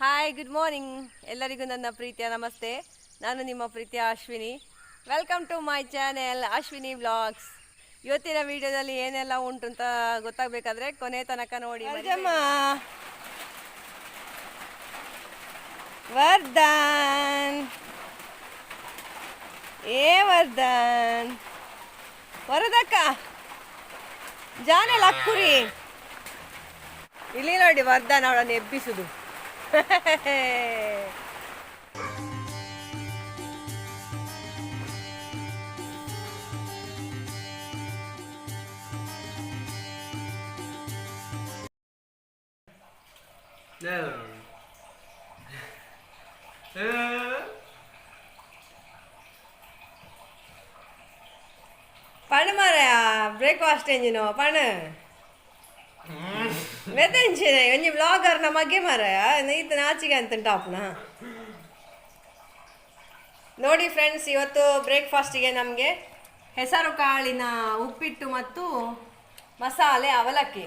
Hi good morning ಎಲ್ಲರಿಗೂ ನನ್ನ ಪ್ರೀತಿಯ ನಮಸ್ತೆ. ನಾನು ನಿಮ್ಮ ಪ್ರೀತಿಯ Ashwini. Welcome to my channel Ashwini vlogs. ಇವತ್ತಿನ ವಿಡಿಯೋದಲ್ಲಿ ಏನೆಲ್ಲ ಉಂಟು ಅಂತ ಗೊತ್ತಾಗಬೇಕಾದ್ರೆ ಕೊನೆ ತನಕ ನೋಡಿ. ವರ್ಧನ್ ವರ್ಧನ್ ವರದಕ್ಕ ಜಾನೆ ಲಕ್ಕುರಿ ಇಲ್ಲಿ ನೋಡಿ ವರ್ಧನ್ ಅವಳನ್ನು ಎಬ್ಬಿಸುದು. ಪಣ ಮಾರ ಬ್ರೇಕ್ಫಾಸ್ಟ್ ಎಂಜಿನೋ ಪಣ ವೆದೆಂಚಿನ ಒಂಜಿ ಬ್ಲಾಗರ್ ನಮಗೆ ಮಾರಾಯ ಈತ ನಾಚಿಗೆ ಅಂತ ಟಾಪ್ನ ನೋಡಿ ಫ್ರೆಂಡ್ಸ್. ಇವತ್ತು ಬ್ರೇಕ್ಫಾಸ್ಟಿಗೆ ನಮಗೆ ಹೆಸರು ಕಾಳಿನ ಉಪ್ಪಿಟ್ಟು ಮತ್ತು ಮಸಾಲೆ ಅವಲಕ್ಕಿ.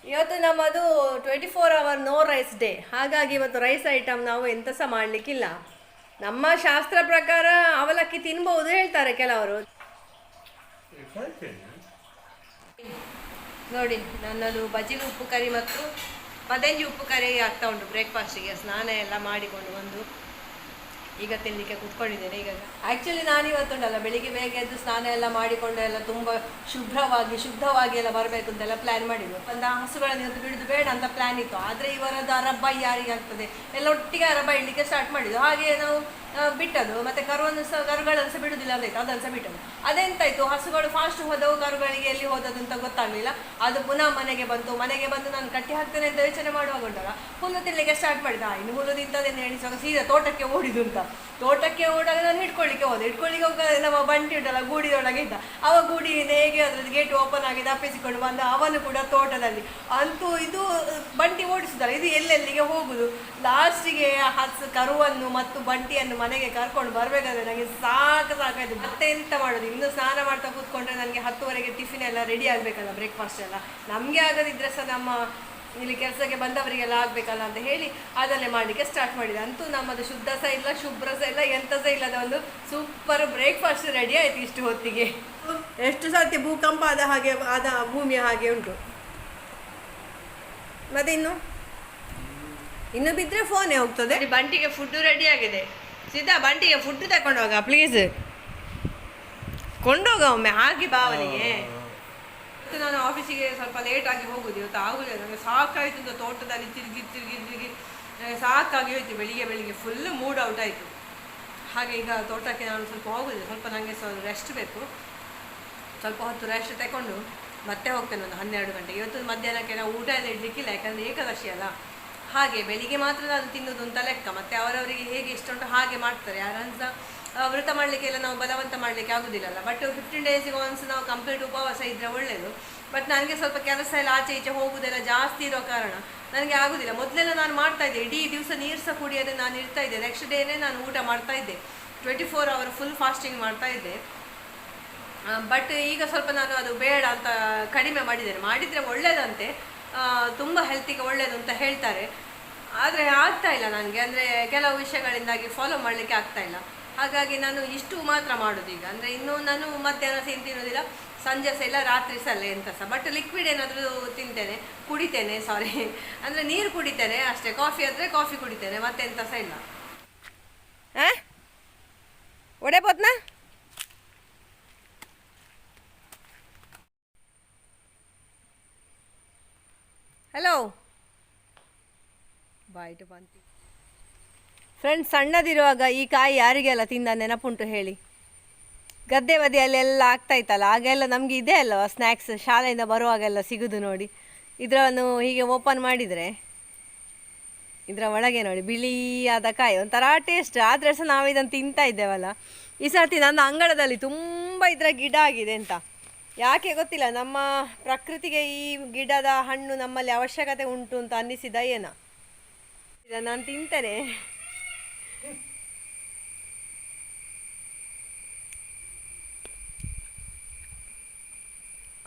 ಇವತ್ತು ನಮ್ಮದು 24 hour ನೋ ರೈಸ್ ಡೇ. ಹಾಗಾಗಿ ಇವತ್ತು ರೈಸ್ ಐಟಮ್ ನಾವು ಎಂತ ಸಹ ಮಾಡಲಿಕ್ಕಿಲ್ಲ. ನಮ್ಮ ಶಾಸ್ತ್ರ ಪ್ರಕಾರ ಅವಲಕ್ಕಿ ತಿನ್ಬಹುದು ಹೇಳ್ತಾರೆ ಕೆಲವರು. ನೋಡಿ ನನ್ನದು ಬಜಿಲು ಉಪ್ಪು ಕರಿ ಮತ್ತು ಪದಂಜಿ ಉಪ್ಪು ಕರಿ ಆಗ್ತಾ ಉಂಟು ಬ್ರೇಕ್ಫಾಸ್ಟಿಗೆ. ಸ್ನಾನ ಎಲ್ಲ ಮಾಡಿಕೊಂಡು ಬಂದು ಈಗ ತಿನ್ನಲಿಕ್ಕೆ ಕೂತ್ಕೊಂಡಿದ್ದೇನೆ. ಈಗ ಆ್ಯಕ್ಚುಲಿ ನಾನು ಇವತ್ತುಂಟಲ್ಲ ಬೆಳಿಗ್ಗೆ ಬೇಗ ಎದ್ದು ಸ್ನಾನ ಎಲ್ಲ ಮಾಡಿಕೊಂಡು ಎಲ್ಲ ತುಂಬ ಶುದ್ಧವಾಗಿ ಎಲ್ಲ ಬರಬೇಕು ಅಂತೆಲ್ಲ ಪ್ಲ್ಯಾನ್ ಮಾಡಿದ್ದು. ಒಂದು ಹಸುಗಳನ್ನು ಇವತ್ತು ಬಿಡುದು ಬೇಡ ಅಂತ ಪ್ಲ್ಯಾನ್ ಇತ್ತು. ಆದರೆ ಇವರದ್ದು ಅರಬ್ಬ ಯಾರಿಗೆ ಆಗ್ತದೆ ಎಲ್ಲ ಒಟ್ಟಿಗೆ ಅರಬ್ಬ ಇಡಲಿಕ್ಕೆ ಸ್ಟಾರ್ಟ್ ಮಾಡಿದ್ದು. ಹಾಗೆ ನಾವು ಬಿಟ್ಟದು. ಮತ್ತು ಕರುಗಳನ್ನು ಕರುಗಳನ್ನು ಸಹ ಬಿಡುವುದಿಲ್ಲ ಅಂತಾಯ್ತು, ಅದನ್ನು ಸಹ ಬಿಟ್ಟದು. ಅದೆಂತಾಯಿತು, ಹಸುಗಳು ಫಾಸ್ಟ್ ಹೋದವು, ಕರುಗಳಿಗೆ ಎಲ್ಲಿ ಹೋದದು ಅಂತ ಗೊತ್ತಾಗಲಿಲ್ಲ. ಅದು ಪುನಃ ಮನೆಗೆ ಬಂದು ನಾನು ಕಟ್ಟಿ ಹಾಕ್ತೇನೆ ಅಂತ ಯೋಚನೆ ಮಾಡುವಾಗ ಉಂಟಲ್ಲ ಹುಲ್ಲು ತಿನ್ನಲಿಕ್ಕೆ ಸ್ಟಾರ್ಟ್ ಮಾಡಿದ. ಇನ್ನು ಹುಲ್ಲು ತಿಂತದೇನು ಎಣಿಸುವಾಗ ಸೀದಾ ತೋಟಕ್ಕೆ ಓಡಿದು ಅಂತ. ತೋಟಕ್ಕೆ ಓಡಾಗ ನಾನು ಹಿಡ್ಕೊಳ್ಳಿಕ್ಕೆ ಹೋಗ ನಮ್ಮ ಬಂಟಿ ಉಂಟಲ್ಲ ಗೂಡಿದೊಳಗೆ ಇದ್ದ. ಅವ ಗೂಡಿ ಹೇಗೆ ಅದ್ರದ್ದು ಗೇಟ್ ಓಪನ್ ಆಗಿ ತಪ್ಪಿಸಿಕೊಂಡು ಬಂದ. ಅವನು ಕೂಡ ತೋಟದಲ್ಲಿ ಅಂತೂ ಇದು ಬಂಟಿ ಓಡಿಸಿದಲ್ಲ, ಇದು ಎಲ್ಲೆಲ್ಲಿಗೆ ಹೋಗುದು. ಲಾಸ್ಟಿಗೆ ಕರುವನ್ನು ಮತ್ತು ಬಂಟಿಯನ್ನು ಮನೆಗೆ ಕರ್ಕೊಂಡು ಬರಬೇಕಾದ್ರೆ ನನಗೆ ಸಾಕಾಯ್ತು. ಮತ್ತೆ ಎಂತ ಮಾಡೋದು, ಇನ್ನು ಸ್ನಾನ ಮಾಡ್ತಾ ಕೂತ್ಕೊಂಡ್ರೆ ನನಗೆ 10 ಟಿಫಿನ್ ಎಲ್ಲ ರೆಡಿ ಆಗಬೇಕಲ್ಲ, ಬ್ರೇಕ್ಫಾಸ್ಟ್ ಎಲ್ಲ. ನಮಗೆ ಆಗದಿದ್ರೆ ಸಹ ನಮ್ಮ ಇಲ್ಲಿ ಕೆಲಸಕ್ಕೆ ಬಂದವರಿಗೆಲ್ಲ ಆಗಬೇಕಲ್ಲ ಅಂತ ಹೇಳಿ ಅದನ್ನೇ ಮಾಡಲಿಕ್ಕೆ ಸ್ಟಾರ್ಟ್ ಮಾಡಿದೆ. ಅಂತೂ ನಮ್ಮದು ಶುದ್ಧ ಸಹ ಇಲ್ಲ, ಶುಭ್ರ ಸಹ ಇಲ್ಲ, ಎಂಥ ಸಹ ಇಲ್ಲದ ಒಂದು ಸೂಪರ್ ಬ್ರೇಕ್ಫಾಸ್ಟ್ ರೆಡಿ ಆಯಿತು ಇಷ್ಟು ಹೊತ್ತಿಗೆ. ಎಷ್ಟು ಸರ್ತಿ ಭೂಕಂಪ ಆದ ಭೂಮಿಯ ಹಾಗೆ ಉಂಟು. ಮತ್ತೆ ಇನ್ನು ಬಿದ್ದರೆ ಫೋನೇ ಹೋಗ್ತದೆ. ಬಂಟಿಗೆ ಫುಡ್ಡು ರೆಡಿ ಆಗಿದೆ. ಸೀದಾ ಬಂಟಿಗೆ ಫುಡ್ ತಗೊಂಡೋಗ ಪ್ಲೀಸ್, ಕೊಂಡೋಗ ಒಮ್ಮೆ ಹಾಗೆ ಭಾವನೆಗೆ. ಇವತ್ತು ನಾನು ಆಫೀಸಿಗೆ ಸ್ವಲ್ಪ ಲೇಟಾಗಿ ಹೋಗುದು. ಇವತ್ತು ಆಗುದಿಲ್ಲ, ನನಗೆ ಸಾಕಾಯಿತು ಅಂತ ತೋಟದಲ್ಲಿ ತಿರುಗಿ ಸಾಕಾಗಿ ಹೋಯ್ತು. ಬೆಳಿಗ್ಗೆ ಫುಲ್ ಮೂಡ್ ಔಟ್ ಆಯಿತು. ಹಾಗೆ ಈಗ ತೋಟಕ್ಕೆ ನಾನು ಸ್ವಲ್ಪ ಹೋಗುದಿಲ್ಲ, ಸ್ವಲ್ಪ ನನಗೆ ಸ್ವಲ್ಪ ರೆಸ್ಟ್ ಬೇಕು. ಸ್ವಲ್ಪ ಹೊತ್ತು ರೆಸ್ಟ್ ತಗೊಂಡು ಮತ್ತೆ ಹೋಗ್ತೇನೆ ಒಂದು 12 ಗಂಟೆಗೆ. ಇವತ್ತು ಮಧ್ಯಾಹ್ನಕ್ಕೆ ನಾವು ಊಟ ಎಲ್ಲ ಇಡಲಿಕ್ಕಿಲ್ಲ, ಯಾಕಂದರೆ ಏಕಾದಶಿ ಅಲ್ಲ. ಹಾಗೆ ಬೆಳಿಗ್ಗೆ ಮಾತ್ರ ನಾನು ತಿನ್ನೋದು ಅಂತ ಲೆಕ್ಕ. ಮತ್ತು ಅವರವರಿಗೆ ಹೇಗೆ ಇಷ್ಟ ಉಂಟು ಹಾಗೆ ಮಾಡ್ತಾರೆ. ಯಾರಂತ ವ್ರತ ಮಾಡಲಿಕ್ಕೆಲ್ಲ ನಾವು ಬಲವಂತ ಮಾಡಲಿಕ್ಕೆ ಆಗೋದಿಲ್ಲಲ್ಲ. ಬಟ್ 15 ಡೇಸಿಗೆ ಒನ್ಸ್ ನಾವು ಕಂಪ್ಲೀಟ್ ಉಪವಾಸ ಇದ್ದರೆ ಒಳ್ಳೆಯದು. ಬಟ್ ನನಗೆ ಸ್ವಲ್ಪ ಕೆಲಸ ಎಲ್ಲ ಆಚೆ ಈಚೆ ಹೋಗುವುದೆಲ್ಲ ಜಾಸ್ತಿ ಇರೋ ಕಾರಣ ನನಗೆ ಆಗೋದಿಲ್ಲ. ಮೊದಲೆಲ್ಲ ನಾನು ಮಾಡ್ತಾಯಿದ್ದೆ, ಇಡೀ ದಿವಸ ನೀರು ಸಹ ಕುಡಿಯೋದೇ ನಾನು ಇರ್ತಾಯಿದ್ದೆ. ನೆಕ್ಸ್ಟ್ ಡೇನೇ ನಾನು ಊಟ ಮಾಡ್ತಾಯಿದ್ದೆ, 24 hour ಫುಲ್ ಫಾಸ್ಟಿಂಗ್ ಮಾಡ್ತಾಯಿದ್ದೆ. ಬಟ್ ಈಗ ಸ್ವಲ್ಪ ನಾನು ಅದು ಬೇಡ ಅಂತ ಕಡಿಮೆ ಮಾಡಿದರೆ ಒಳ್ಳೆಯದಂತೆ, ತುಂಬ ಹೆಲ್ತಿಗೆ ಒಳ್ಳೆಯದು ಅಂತ ಹೇಳ್ತಾರೆ. ಆದರೆ ಆಗ್ತಾಯಿಲ್ಲ ನನಗೆ, ಅಂದರೆ ಕೆಲವು ವಿಷಯಗಳಿಂದಾಗಿ ಫಾಲೋ ಮಾಡಲಿಕ್ಕೆ ಆಗ್ತಾಯಿಲ್ಲ. ಹಾಗಾಗಿ ನಾನು ಇಷ್ಟು ಮಾತ್ರ ಮಾಡೋದು ಈಗ. ಅಂದರೆ ಇನ್ನೂ ನಾನು ಮಧ್ಯಾಹ್ನ ತಿನ್ನೋದಿಲ್ಲ, ಸಂಜೆ ಸಹ ಇಲ್ಲ, ರಾತ್ರಿ ಸಹ ಅಲ್ಲ, ಎಂತ ಸಹ. ಬಟ್ ಲಿಕ್ವಿಡ್ ಏನಾದರೂ ಕುಡಿತೇನೆ, ಅಂದರೆ ನೀರು ಕುಡಿತೇನೆ ಅಷ್ಟೇ. ಕಾಫಿ ಆದರೆ ಕಾಫಿ ಕುಡಿತೇನೆ, ಮತ್ತೆ ಎಂತ ಸಹ ಇಲ್ಲ. ಒಡೆ ಪೋತ್ನಾ ಹಲೋ ಬಾಯ್ಟು ಬಂತಿ. ಫ್ರೆಂಡ್ಸ್, ಸಣ್ಣದಿರುವಾಗ ಈ ಕಾಯಿ ಯಾರಿಗೆಲ್ಲ ತಿಂದ ನೆನಪುಂಟು ಹೇಳಿ? ಗದ್ದೆ ಬದಿಯಲ್ಲೆಲ್ಲ ಆಗ್ತಾಯಿತ್ತಲ್ಲ, ಆಗೆಲ್ಲ ನಮಗೆ ಇದೆ ಅಲ್ಲವ ಸ್ನ್ಯಾಕ್ಸ್, ಶಾಲೆಯಿಂದ ಬರುವಾಗೆಲ್ಲ ಸಿಗೋದು ನೋಡಿ. ಇದನ್ನು ಹೀಗೆ ಓಪನ್ ಮಾಡಿದರೆ ಇದರ ಒಳಗೆ ನೋಡಿ ಬಿಳಿಯಾದ ಕಾಯಿ, ಒಂಥರ ಟೇಸ್ಟ್. ಆದರೆ ಸಹ ನಾವು ಇದನ್ನು ತಿಂತಾ ಇದ್ದೇವಲ್ಲ. ಈ ಸರ್ತಿ ನನ್ನ ಅಂಗಳದಲ್ಲಿ ತುಂಬ ಇದರ ಗಿಡ ಆಗಿದೆ ಅಂತ, ಯಾಕೆ ಗೊತ್ತಿಲ್ಲ. ನಮ್ಮ ಪ್ರಕೃತಿಗೆ ಈ ಗಿಡದ ಹಣ್ಣು ನಮ್ಮಲ್ಲಿ ಅವಶ್ಯಕತೆ ಉಂಟು ಅಂತ ಅನ್ನಿಸಿದ ಏನೋ. ಇದನ್ನು ನಾನು ತಿಂತೇನೆ.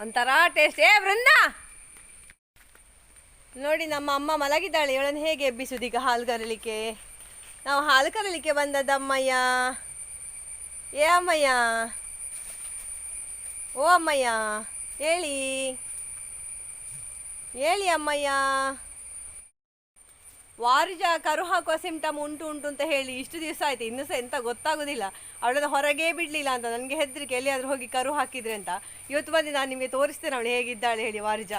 ಒಂಥರ ಟೇಸ್ಟ್. ಬೃಂದ ನೋಡಿ ನಮ್ಮ ಅಮ್ಮ ಮಲಗಿದ್ದಾಳೆ. ಇವಳನ್ನು ಹೇಗೆ ಎಬ್ಬಿಸುದು ಈಗ ಹಾಲು ಕರಲಿಕ್ಕೆ? ನಾವು ಹಾಲು ಕರಲಿಕ್ಕೆ ಬಂದದ್ದಮ್ಮಯ್ಯ. ಏ ಅಮ್ಮಯ್ಯ, ಓ ಅಮ್ಮಯ್ಯ, ಹೇಳಿ ಹೇಳಿ ಅಮ್ಮಯ್ಯ. ವಾರಿಜ ಕರು ಹಾಕುವ ಸಿಂಟಮ್ ಉಂಟು ಅಂತ ಹೇಳಿ ಇಷ್ಟು ದಿವಸ ಆಯ್ತು, ಇನ್ನೂ ಸಹ ಎಂತ ಗೊತ್ತಾಗೋದಿಲ್ಲ. ಅವಳನ್ನು ಹೊರಗೆ ಬಿಡಲಿಲ್ಲ ಅಂತ ನನಗೆ ಹೆದರಿಕೆ, ಎಲ್ಲಿಯಾದರೂ ಹೋಗಿ ಕರು ಹಾಕಿದ್ರೆ ಅಂತ. ಇವತ್ತು ಬಂದು ನಾನು ನಿಮಗೆ ತೋರಿಸ್ತೇನೆ ಅವಳು ಹೇಗಿದ್ದಾಳೆ ಹೇಳಿ. ವಾರಿಜ,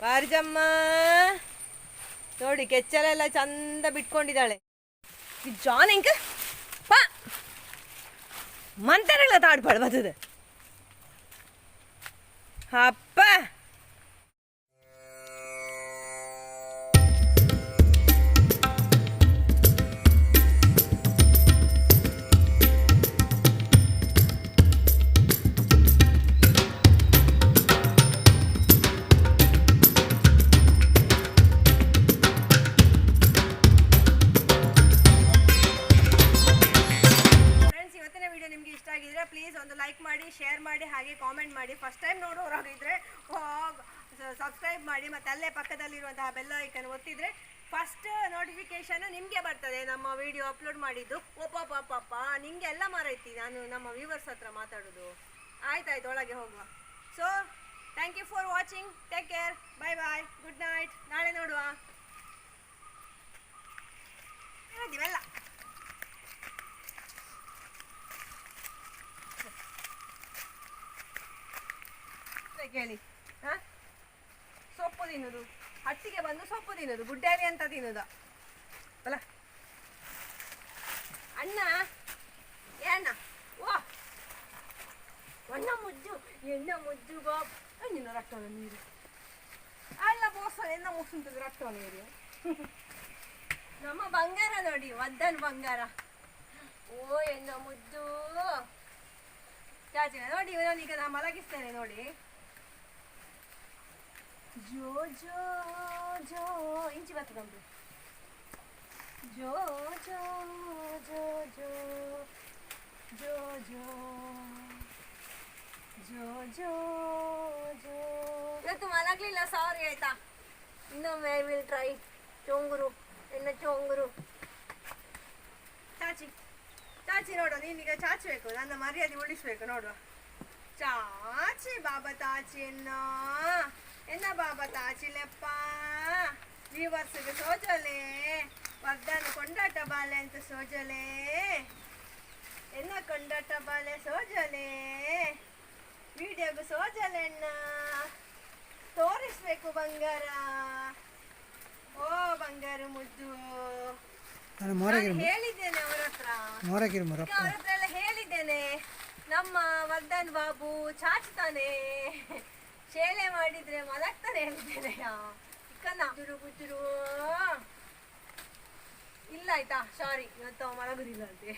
ವಾರಿಜಮ್ಮ ನೋಡಿ, ಕೆಚ್ಚಲೆಲ್ಲ ಚಂದ ಬಿಟ್ಕೊಂಡಿದ್ದಾಳೆ. ಜಾನ್ ಎಂಕ ಪಾ ಮಂತರಗಳ ತಾಡ್ಪಾಡು ಬರ್ತದೆ ಅಪ್ಪ. ಪ್ಲೀಸ್ ಒಂದು ಲೈಕ್ ಮಾಡಿ, ಶೇರ್ ಮಾಡಿ, ಹಾಗೆ ಕಾಮೆಂಟ್ ಮಾಡಿ. ಫಸ್ಟ್ ಟೈಮ್ ನೋಡೋರಾಗಿದ್ರೆ ಸಬ್ಸ್ಕ್ರೈಬ್ ಮಾಡಿ, ಮತ್ತು ಅಲ್ಲೇ ಪಕ್ಕದಲ್ಲಿರುವಂತಹ ಬೆಲ್ ಐಕನ್ ಒತ್ತಿದ್ರೆ ಫಸ್ಟ್ ನೋಟಿಫಿಕೇಶನ್ ನಿಮಗೆ ಬರ್ತದೆ ನಮ್ಮ ವಿಡಿಯೋ ಅಪ್ಲೋಡ್ ಮಾಡಿದ್ದು. ಪಾಪ ನಿಮಗೆ ಎಲ್ಲ ಮಾರೈತಿ ನಾನು ನಮ್ಮ ವ್ಯೂವರ್ಸ್ ಹತ್ರ ಮಾತಾಡೋದು. ಆಯ್ತಾಯ್ತು, ಒಳಗೆ ಹೋಗುವ. So thank you for watching, take care, bye bye, good night. ನಾಳೆ ನೋಡುವ. ಇವೆಲ್ಲ ಕೇಳಿ, ಸೊಪ್ಪು ತಿನ್ನೋದು, ಹಟ್ಟಿಗೆ ಬಂದು ಸೊಪ್ಪು ತಿನ್ನೋದು, ಗುಡ್ಡಾರಿ ಅಂತ ತಿನ್ನೋದು ಅಲ್ಲ. ಅಣ್ಣ ಏ ಅಣ್ಣ, ಓ ಅಣ್ಣ ಮುದ್ದು, ಎಣ್ಣ ಮುದ್ದು ಬಾಬ್ ನಿನ್ನ ರಕ್ತವ ನೀರು ಅಲ್ಲ ಬೋಸ, ಎನ್ನ ಮುಸುಂತದ ರಕ್ತವ ನೀರು. ನಮ್ಮ ಬಂಗಾರ ನೋಡಿ, ವದ್ದನ್ ಬಂಗಾರ. ಓ ಎನ್ನ ಮುದ್ದು ಚಾಚಿನ ನೋಡಿ. ಇವನೀಗ ನಾನು ಮಲಗಿಸ್ತೇನೆ ನೋಡಿ. ಜೋ ಜೋ ಜೋ ಇಂಚಿ ಬರ್ತದೆ ನಮ್ದು. ಜೋ ಜೋ ಜೋ ಜೋ ಜೋ ಜೋ ಜೋ ಜೋ ಜೋ. ಇವತ್ತು ಮಲಗಲಿಲ್ಲ, ಸಾರಿ ಆಯ್ತಾ. ಇನ್ನೊಮ್ಮೆ ಐ ವಿಲ್ ಟ್ರೈ. ಚೋಂಗುರು, ಎನ್ನ ಚೋಂಗುರು. ಚಾಚಿ ಚಾಚಿ ನೋಡುವ, ನೀನೀಗ ಚಾಚಬೇಕು, ನನ್ನ ಮರ್ಯಾದೆ ಉಳಿಸ್ಬೇಕು ನೋಡುವ. ಚಾಚಿ ಬಾಬಾ ತಾಚಿ ಎನ್ನ ಬಾಬಾ ತಾಚಿಲೆಪ್ಪ. ವ್ಯೂವರ್ಸ್ಗೆ ಸೋಜಲೆ, ವರ್ಧನ ಕೊಂಡಾಟ ಬಾಲೆ ಅಂತ ಸೋಜಲೆ, ಎನ್ನ ಕೊಂಡಾಟ ಬಾಲೆ ಸೋಜಲೆ, ವಿಡಿಯೋಗೂ ಸೋಜಲೆ ಅಣ್ಣ, ತೋರಿಸ್ಬೇಕು ಬಂಗಾರ. ಓ ಬಂಗಾರ ಮುದ್ದು, ಹೇಳಿದ್ದೇನೆ ಅವರ ಹತ್ರ ಎಲ್ಲ ಹೇಳಿದ್ದೇನೆ. ನಮ್ಮ ವರ್ಧನ್ ಬಾಬು ಚಾಚ್ತಾನೆ, ಶೇಲೆ ಮಾಡಿದ್ರೆ ಮಲಗ್ತಾನೆ ಹೇಳಿದ್ದೇನೆ. ಚಿಕ್ಕನ್ನ ಬುಜುರು ಇಲ್ಲ ಆಯ್ತಾ, ಸಾರಿ, ಇವತ್ತು ಮಲಗುದಿಲ್ಲ ಅಂತೆ.